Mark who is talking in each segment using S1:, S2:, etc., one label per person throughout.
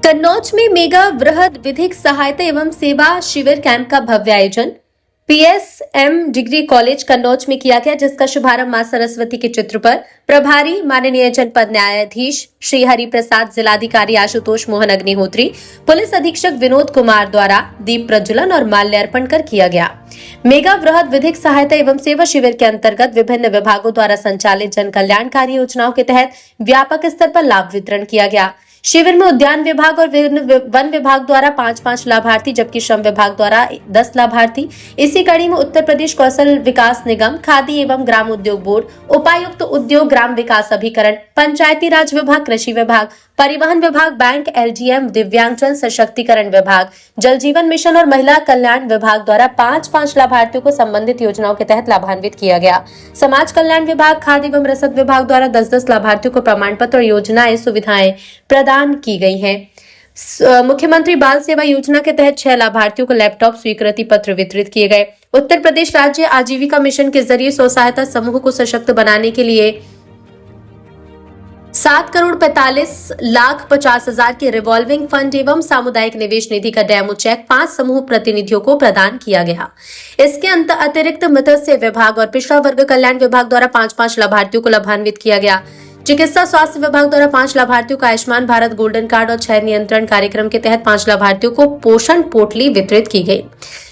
S1: कन्नौज में मेगा वृहद विधिक सहायता एवं सेवा शिविर कैंप का भव्य आयोजन पीएसएम डिग्री कॉलेज कन्नौज में किया गया, जिसका शुभारंभ मां सरस्वती के चित्र पर प्रभारी माननीय जनपद न्यायाधीश श्री हरि प्रसाद, जिलाधिकारी आशुतोष मोहन अग्निहोत्री, पुलिस अधीक्षक विनोद कुमार द्वारा दीप प्रज्वलन और माल्यार्पण कर किया गया। मेगा वृहद विधिक सहायता एवं सेवा शिविर के अंतर्गत विभिन्न विभागों द्वारा संचालित जन कल्याणकारी योजनाओं के तहत व्यापक स्तर पर लाभ वितरण किया गया। शिविर में उद्यान विभाग और वन विभाग द्वारा 5-5 लाभार्थी, जबकि श्रम विभाग द्वारा 10 लाभार्थी। इसी कड़ी में उत्तर प्रदेश कौशल विकास निगम, खादी एवं ग्राम उद्योग बोर्ड, उपायुक्त उद्योग ग्राम विकास अभिकरण, पंचायती राज विभाग, कृषि विभाग, परिवहन विभाग, बैंक, एलजीएम, दिव्यांगजन सशक्तिकरण विभाग, जल जीवन मिशन और महिला कल्याण विभाग द्वारा 5-5 लाभार्थियों को संबंधित योजनाओं के तहत लाभान्वित किया गया। समाज कल्याण विभाग, खाद्य एवं रसद विभाग द्वारा 10-10 लाभार्थियों को प्रमाण पत्र और योजनाएं सुविधाएं प्रदान की गई हैं। मुख्यमंत्री बाल सेवा योजना के तहत 6 लाभार्थियों को लैपटॉप स्वीकृति पत्र वितरित किए गए। उत्तर प्रदेश राज्य आजीविका मिशन के जरिए स्व सहायता समूह को सशक्त बनाने के लिए 7,45,50,000 के रिवॉल्विंग फंड एवं सामुदायिक निवेश निधि का डेमो चेक 5 समूह प्रतिनिधियों को प्रदान किया गया। इसके अतिरिक्त मत्स्य विभाग और पिछड़ा वर्ग कल्याण विभाग द्वारा 5-5 लाभार्थियों को लाभान्वित किया गया। चिकित्सा स्वास्थ्य विभाग द्वारा 5 लाभार्थियों को आयुष्मान भारत गोल्डन कार्ड और क्षय नियंत्रण कार्यक्रम के तहत 5 लाभार्थियों को पोषण पोटली वितरित की गई।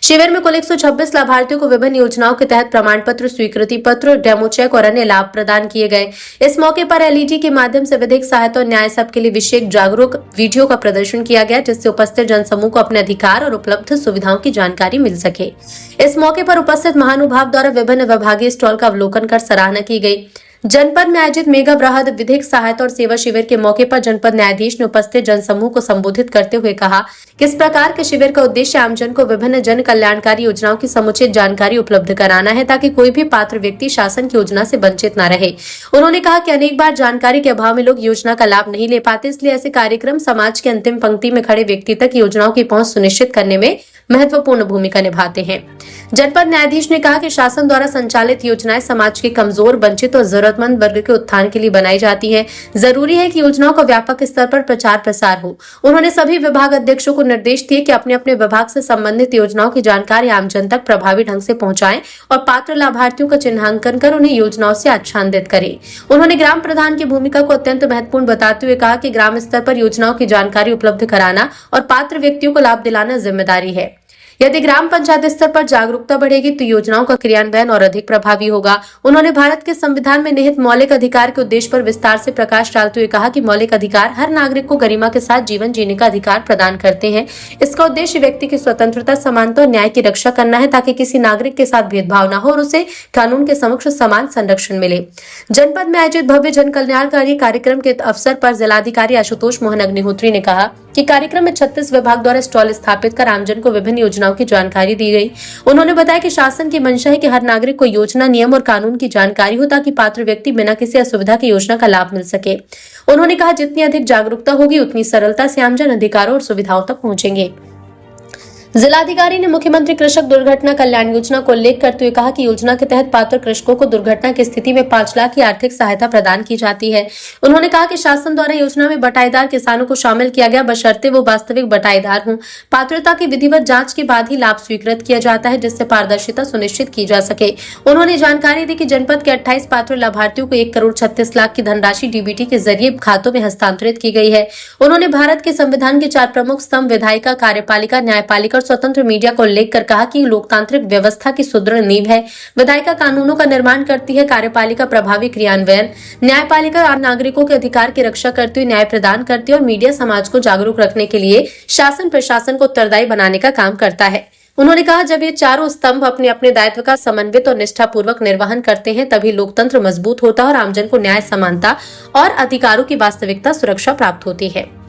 S1: शिविर में कुल 126 लाभार्थियों को विभिन्न योजनाओं के तहत प्रमाण पत्र, स्वीकृति पत्र, डेमो चेक और अन्य लाभ प्रदान किए गए। इस मौके पर एलईडी के माध्यम से विधिक सहायता और न्याय सब के लिए विशेष जागरूक वीडियो का प्रदर्शन किया गया, जिससे उपस्थित जनसमूह को अपने अधिकार और उपलब्ध सुविधाओं की जानकारी मिल सके। इस मौके पर उपस्थित महानुभाव द्वारा विभिन्न विभागीय स्टॉल का अवलोकन कर सराहना की गई। जनपद में आयोजित मेगा वृहद विधिक सहायता और सेवा शिविर के मौके पर जनपद न्यायाधीश ने उपस्थित जनसमूह को संबोधित करते हुए कहा कि इस प्रकार के शिविर का उद्देश्य आमजन को विभिन्न जन कल्याणकारी योजनाओं की समुचित जानकारी उपलब्ध कराना है, ताकि कोई भी पात्र व्यक्ति शासन की योजना से वंचित न रहे। उन्होंने कहा कि अनेक बार जानकारी के अभाव में लोग योजना का लाभ नहीं ले पाते, इसलिए ऐसे कार्यक्रम समाज के अंतिम पंक्ति में खड़े व्यक्ति तक योजनाओं की पहुंच सुनिश्चित करने में महत्वपूर्ण भूमिका निभाते हैं। जनपद न्यायाधीश ने कहा कि शासन द्वारा संचालित योजनाएं समाज के कमजोर, वंचित और जरूरतमंद वर्ग के उत्थान के लिए बनाई जाती हैं। जरूरी है कि योजनाओं का व्यापक स्तर पर प्रचार प्रसार हो। उन्होंने सभी विभाग अध्यक्षों को निर्देश दिए कि अपने अपने विभाग से संबंधित योजनाओं की जानकारी आमजन तक प्रभावी ढंग से पहुंचाएं और पात्र लाभार्थियों का चिन्हांकन कर उन्हें योजनाओं से आच्छादित करें। उन्होंने ग्राम प्रधान की भूमिका को अत्यंत महत्वपूर्ण बताते हुए कहा कि ग्राम स्तर पर योजनाओं की जानकारी उपलब्ध कराना और पात्र व्यक्तियों को लाभ दिलाना जिम्मेदारी है। यदि ग्राम पंचायत स्तर पर जागरूकता बढ़ेगी तो योजनाओं का क्रियान्वयन और अधिक प्रभावी होगा। उन्होंने भारत के संविधान में निहित मौलिक अधिकार के उद्देश्य पर विस्तार से प्रकाश डालते हुए कहा कि मौलिक अधिकार हर नागरिक को गरिमा के साथ जीवन जीने का अधिकार प्रदान करते हैं। इसका उद्देश्य व्यक्ति की स्वतंत्रता, समानता और न्याय की रक्षा करना है, ताकि किसी नागरिक के साथ भेदभाव न हो और उसे कानून के समक्ष समान संरक्षण मिले। जनपद में आयोजित भव्य जन कल्याणकारी कार्यक्रम के अवसर पर जिलाधिकारी आशुतोष मोहन अग्निहोत्री ने कहा कि कार्यक्रम में 36 विभाग द्वारा स्टॉल स्थापित कर आमजन को विभिन्न योजनाओं की जानकारी दी गई। उन्होंने बताया कि शासन की मंशा है कि हर नागरिक को योजना, नियम और कानून की जानकारी हो, ताकि पात्र व्यक्ति बिना किसी असुविधा की योजना का लाभ मिल सके। उन्होंने कहा जितनी अधिक जागरूकता होगी उतनी सरलता से आमजन अधिकारों और सुविधाओं तक पहुंचेंगे। जिलाधिकारी ने मुख्यमंत्री कृषक दुर्घटना कल्याण योजना को उल्लेख करते हुए कहा कि योजना के तहत पात्र कृषकों को दुर्घटना की स्थिति में 5 लाख की आर्थिक सहायता प्रदान की जाती है। उन्होंने कहा कि शासन द्वारा योजना में बटाईदार किसानों को शामिल किया गया, बशर्ते वो वास्तविक बटाईदार हों। पात्रता की विधिवत जांच के बाद ही लाभ स्वीकृत किया जाता है, जिससे पारदर्शिता सुनिश्चित की जा सके। उन्होंने जानकारी दी कि जनपद के 28 पात्र लाभार्थियों को 1,36,00,000 की धनराशि डीबीटी के जरिए खातों में हस्तांतरित की गई है। उन्होंने भारत के संविधान के 4 प्रमुख स्तंभ विधायिका, कार्यपालिका, न्यायपालिका स्वतंत्र मीडिया को उल्लेख कर कहा कि लोकतांत्रिक व्यवस्था की सुदृढ़ नींव है। विधायिका कानूनों का निर्माण करती है, कार्यपालिका प्रभावी क्रियान्वयन, न्यायपालिका नागरिकों के अधिकार की रक्षा करती हुई न्याय प्रदान करती है और मीडिया समाज को जागरूक रखने के लिए शासन प्रशासन को उत्तरदायी बनाने का काम करता है। उन्होंने कहा जब ये चारों स्तंभ अपने अपने दायित्व का समन्वित और निष्ठापूर्वक निर्वहन करते हैं, तभी लोकतंत्र मजबूत होता है और आमजन को न्याय, समानता और अधिकारों की वास्तविकता सुरक्षा प्राप्त होती है।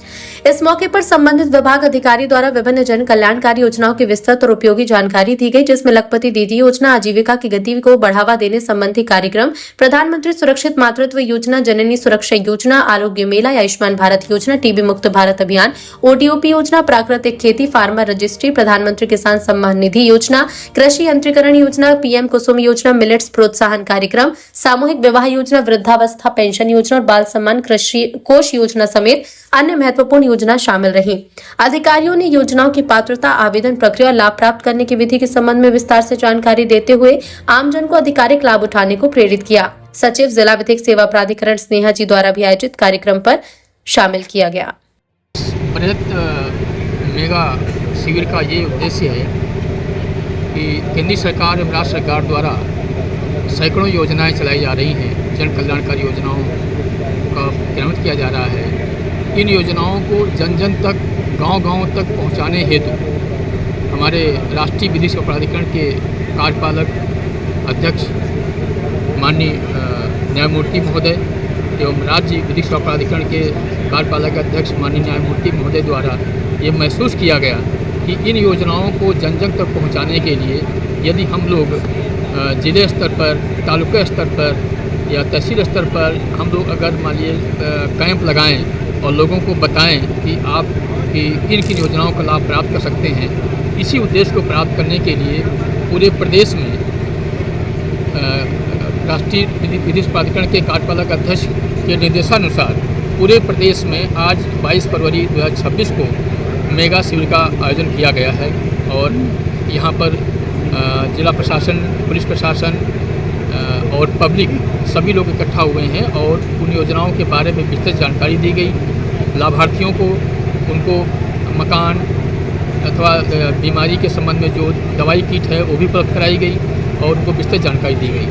S1: इस मौके पर संबंधित विभाग अधिकारी द्वारा विभिन्न जन कल्याणकारी योजनाओं की विस्तृत और उपयोगी जानकारी दी गई, जिसमें लखपति दीदी योजना, आजीविका की गति को बढ़ावा देने संबंधी कार्यक्रम, प्रधानमंत्री सुरक्षित मातृत्व योजना, जननी सुरक्षा योजना, आरोग्य मेला, आयुष्मान भारत योजना, टीबी मुक्त भारत अभियान, ओडीओपी योजना, प्राकृतिक खेती, फार्मर रजिस्ट्री, प्रधानमंत्री किसान सम्मान निधि योजना, कृषि यंत्रीकरण योजना, पीएम कुसुम योजना, मिलेट्स प्रोत्साहन कार्यक्रम, सामूहिक विवाह योजना, वृद्धावस्था पेंशन योजना और बाल सम्मान कृषि कोष योजना समेत अन्य महत्वपूर्ण योजना शामिल रही। अधिकारियों ने योजनाओं की पात्रता, आवेदन प्रक्रिया और लाभ प्राप्त करने की विधि के संबंध में विस्तार से जानकारी देते हुए आमजन को आधिकारिक लाभ उठाने को प्रेरित किया। सचिव जिला विधिक सेवा प्राधिकरण स्नेहा जी द्वारा भी आयोजित कार्यक्रम पर शामिल किया गया।
S2: मेगा शिविर का ये उद्देश्य है कि केंद्र सरकार एवं राज्य सरकार द्वारा सैकड़ों योजनाएं चलाई जा रही हैं। जन कल्याणकारी योजनाओं का क्रियान्वित किया जा रहा है। इन योजनाओं को जन जन तक, गांव-गांव तक पहुंचाने हेतु हमारे राष्ट्रीय विधिक सेवा प्राधिकरण के कार्यपालक अध्यक्ष माननीय न्यायमूर्ति महोदय एवं राज्य विधिक सेवा प्राधिकरण के कार्यपालक अध्यक्ष माननीय न्यायमूर्ति महोदय द्वारा ये महसूस किया गया कि इन योजनाओं को जन जन तक पहुंचाने के लिए यदि हम लोग जिले स्तर पर, तालुका स्तर पर या तहसील स्तर पर हम लोग अगर मान लीजिए कैंप लगाएं और लोगों को बताएं कि आप किन किन योजनाओं का लाभ प्राप्त कर सकते हैं, इसी उद्देश्य को प्राप्त करने के लिए पूरे प्रदेश में राष्ट्रीय विधिक प्राधिकरण के कार्यपालक अध्यक्ष के निर्देशानुसार पूरे प्रदेश में आज 22 फरवरी 2026 को मेगा शिविर का आयोजन किया गया है और यहाँ पर जिला प्रशासन, पुलिस प्रशासन और पब्लिक सभी लोग इकट्ठा हुए हैं और उन योजनाओं के बारे में विस्तृत जानकारी दी गई। लाभार्थियों को उनको मकान अथवा बीमारी के संबंध में जो दवाई किट है वो भी उपलब्ध कराई गई और उनको विस्तृत जानकारी दी गई।